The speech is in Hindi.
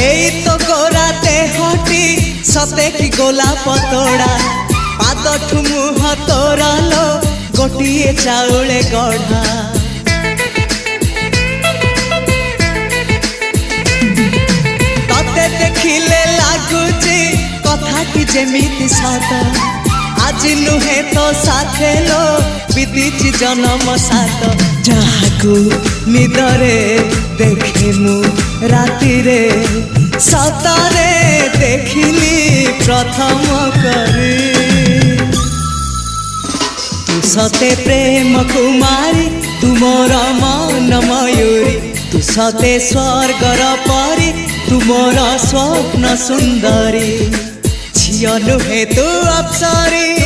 एई तो गोरा देहटी सते कि गोलाप तोड़ा पाद मुह तोरा लो गोटिए चाउले गढ़ा तते देखिले लागुची कथाटी जेमिति सत आज नुहे तो साथे लो बीतीची जन्म सात जहाकू निदरे देखे मु राति रे सतरे देखिली प्रथम करी तू सते प्रेम कुमारी तू मोर मन मयूरी तू सते स्वर्गर परी तू मोर स्वप्न सुंदरी झियो नुहे तू अप्सरी।